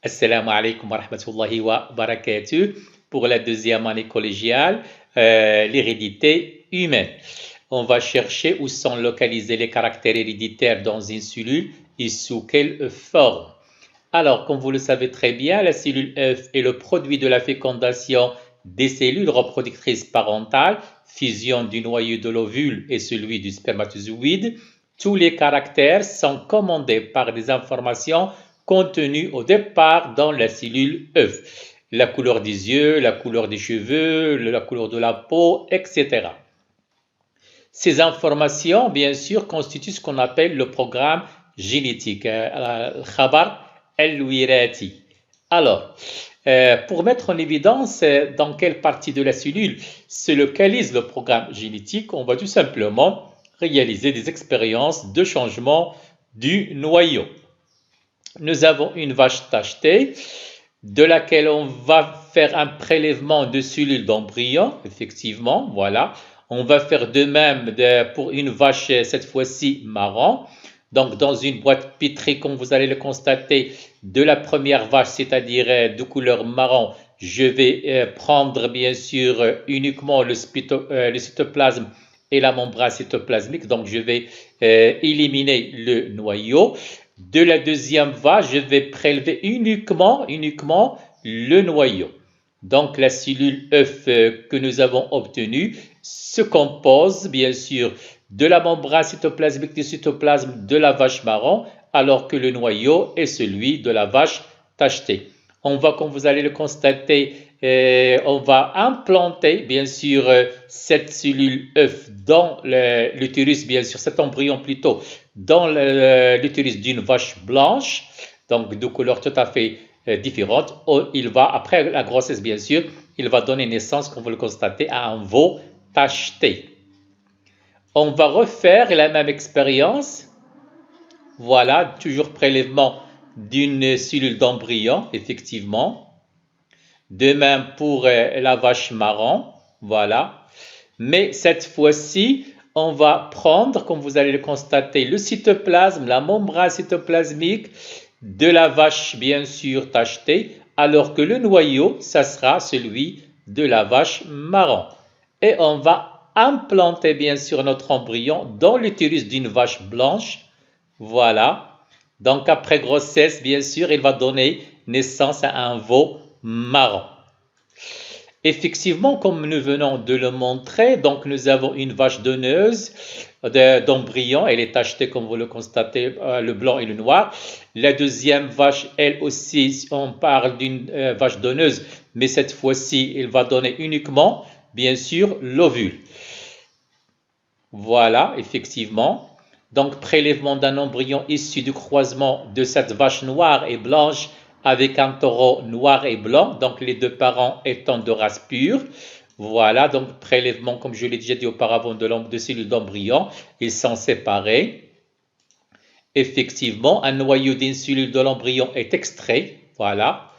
Assalamu alaikum wa rahmatullahi wa barakatuh. Pour la deuxième année collégiale, l'hérédité humaine. On va chercher où sont localisés les caractères héréditaires dans une cellule et sous quelle forme. Alors, comme vous le savez très bien, la cellule œuf est le produit de la fécondation des cellules reproductrices parentales, fusion du noyau de l'ovule et celui du spermatozoïde. Tous les caractères sont commandés par des informations contenues au départ dans la cellule œuf. La couleur des yeux, la couleur des cheveux, la couleur de la peau, etc. Ces informations, bien sûr, constituent ce qu'on appelle le programme génétique, Khabar al-Wirati. Alors, pour mettre en évidence dans quelle partie de la cellule se localise le programme génétique, on va tout simplement réaliser des expériences de changement du noyau. Nous avons une vache tachetée de laquelle on va faire un prélèvement de cellules d'embryon, effectivement, voilà. On va faire de même pour une vache, cette fois-ci marron. Donc, dans une boîte pétrie, comme vous allez le constater, de la première vache, c'est-à-dire de couleur marron, je vais prendre bien sûr uniquement le cytoplasme et la membrane cytoplasmique. Donc, je vais éliminer le noyau. De la deuxième vache, je vais prélever uniquement le noyau. Donc, la cellule œuf que nous avons obtenue se compose bien sûr de la membrane cytoplasmique du cytoplasme de la vache marron, alors que le noyau est celui de la vache tachetée. On va, comme vous allez le constater, on va implanter bien sûr cette cellule œuf dans l'utérus, bien sûr cet embryon plutôt, dans l'utérus d'une vache blanche, donc de couleur tout à fait différente. Il va, après la grossesse bien sûr, il va donner naissance, comme vous le constatez, à un veau tacheté. On va refaire la même expérience. Voilà, toujours prélèvement d'une cellule d'embryon, effectivement. De même pour la vache marron, voilà. Mais cette fois-ci, on va prendre, comme vous allez le constater, le cytoplasme, la membrane cytoplasmique de la vache, bien sûr, tachetée, alors que le noyau, ça sera celui de la vache marron. Et on va implanter, bien sûr, notre embryon dans l'utérus d'une vache blanche. Voilà. Donc, après grossesse, bien sûr, il va donner naissance à un veau marron. Effectivement, comme nous venons de le montrer, donc nous avons une vache donneuse d'embryon, elle est tachetée comme vous le constatez, le blanc et le noir. La deuxième vache, elle aussi, on parle d'une vache donneuse, mais cette fois-ci, elle va donner uniquement, bien sûr, l'ovule. Voilà, effectivement. Donc, prélèvement d'un embryon issu du croisement de cette vache noire et blanche avec un taureau noir et blanc, donc les deux parents étant de race pure. Voilà, donc prélèvement, comme je l'ai déjà dit auparavant, de cellules d'embryon, ils sont séparés. Effectivement, un noyau d'une cellule de l'embryon est extrait. Voilà.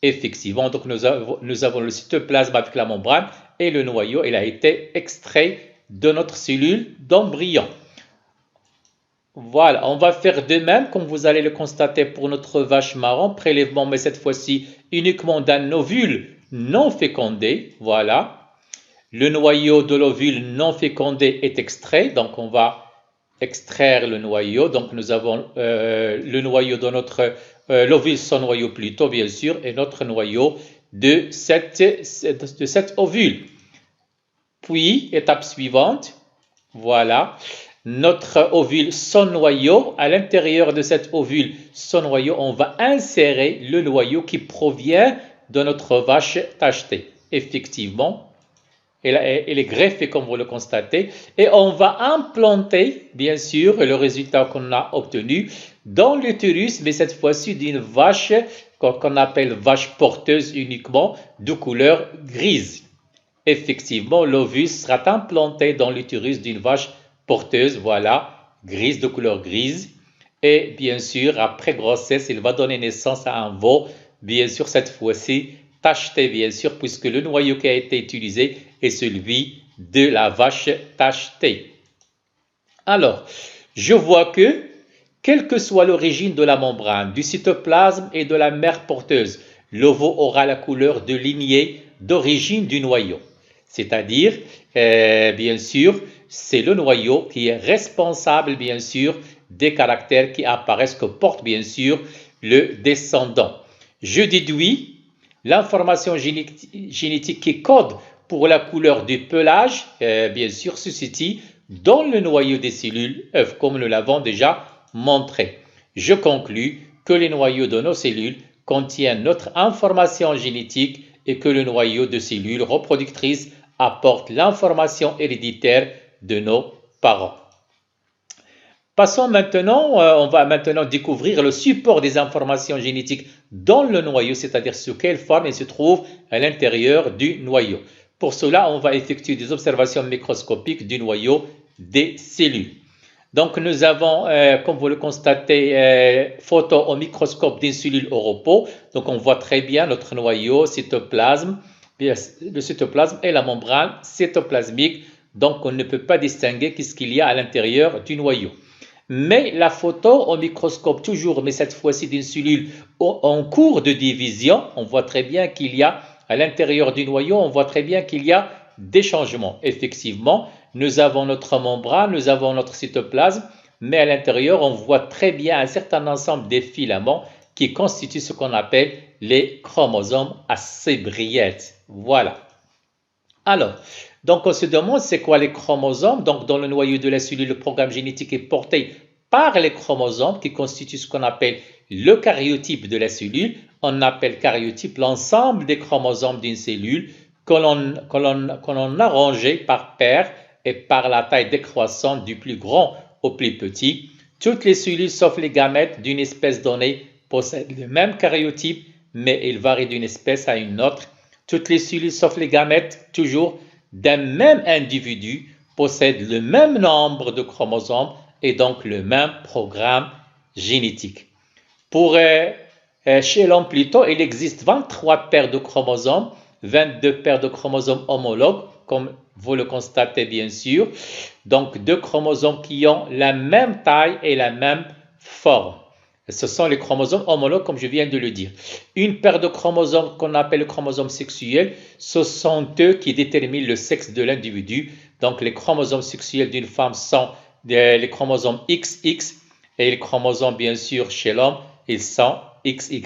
Effectivement, donc nous avons le cytoplasme avec la membrane et le noyau, il a été extrait de notre cellule d'embryon. Voilà, on va faire de même, comme vous allez le constater pour notre vache marron, prélèvement, mais cette fois-ci uniquement d'un ovule non fécondé. Voilà, le noyau de l'ovule non fécondé est extrait, donc on va extraire le noyau. Donc nous avons le noyau de notre l'ovule, son noyau plutôt, bien sûr, et notre noyau de cet ovule. Puis, étape suivante, voilà. Notre ovule, son noyau, à l'intérieur de cet ovule, son noyau, on va insérer le noyau qui provient de notre vache tachetée. Effectivement, elle est greffée comme vous le constatez. Et on va implanter, bien sûr, le résultat qu'on a obtenu dans l'utérus, mais cette fois-ci d'une vache qu'on appelle vache porteuse uniquement, de couleur grise. Effectivement, l'ovule sera implanté dans l'utérus d'une vache porteuse, voilà, grise, de couleur grise. Et bien sûr, après grossesse, il va donner naissance à un veau, bien sûr, cette fois-ci, tacheté, bien sûr, puisque le noyau qui a été utilisé est celui de la vache tachetée. Alors, je vois que Quelle que soit l'origine de la membrane, du cytoplasme et de la mère porteuse, l'ovo aura la couleur de lignée d'origine du noyau. C'est-à-dire, bien sûr, c'est le noyau qui est responsable, bien sûr, des caractères qui apparaissent, que porte, bien sûr, le descendant. Je déduis l'information génétique qui code pour la couleur du pelage, bien sûr, se situe dans le noyau des cellules œufs, comme nous l'avons déjà montré. Je conclus que les noyaux de nos cellules contiennent notre information génétique et que le noyau de cellules reproductrices apporte l'information héréditaire de nos parents. Passons maintenant, on va maintenant découvrir le support des informations génétiques dans le noyau, c'est-à-dire sous quelle forme il se trouve à l'intérieur du noyau. Pour cela, on va effectuer des observations microscopiques du noyau des cellules. Donc, nous avons, comme vous le constatez, photo au microscope d'une cellule au repos. Donc, on voit très bien notre noyau, cytoplasme, le cytoplasme et la membrane cytoplasmique. Donc, on ne peut pas distinguer qu'est-ce qu'il y a à l'intérieur du noyau. Mais la photo au microscope toujours, mais cette fois-ci d'une cellule en cours de division, on voit très bien qu'il y a à l'intérieur du noyau, on voit très bien qu'il y a des changements. Effectivement, nous avons notre membrane, nous avons notre cytoplasme, mais à l'intérieur, on voit très bien un certain ensemble de filaments qui constituent ce qu'on appelle les chromosomes à sébriètes. Voilà. Alors, donc on se demande c'est quoi les chromosomes. Donc dans le noyau de la cellule, le programme génétique est porté par les chromosomes qui constituent ce qu'on appelle le karyotype de la cellule. On appelle karyotype l'ensemble des chromosomes d'une cellule que l'on a rangé par paire et par la taille décroissante du plus grand au plus petit. Toutes les cellules sauf les gamètes d'une espèce donnée possèdent le même karyotype, mais ils varient d'une espèce à une autre. Toutes les cellules sauf les gamètes, toujours d'un même individu, possèdent le même nombre de chromosomes et donc le même programme génétique. Chez l'homme plutôt, il existe 23 paires de chromosomes, 22 paires de chromosomes homologues, comme vous le constatez bien sûr. Donc deux chromosomes qui ont la même taille et la même forme. Ce sont les chromosomes homologues, comme je viens de le dire. Une paire de chromosomes qu'on appelle le chromosome sexuel, ce sont eux qui déterminent le sexe de l'individu. Donc les chromosomes sexuels d'une femme sont les chromosomes XX et les chromosomes, bien sûr, chez l'homme, ils sont XY.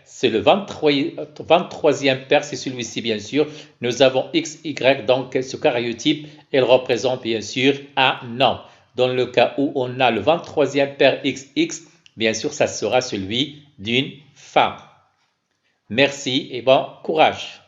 C'est le 23e paire, c'est celui-ci, bien sûr. Nous avons XY, donc ce karyotype, il représente bien sûr un homme. Dans le cas où on a le 23e paire XX, bien sûr, ça sera celui d'une femme. Merci et bon courage.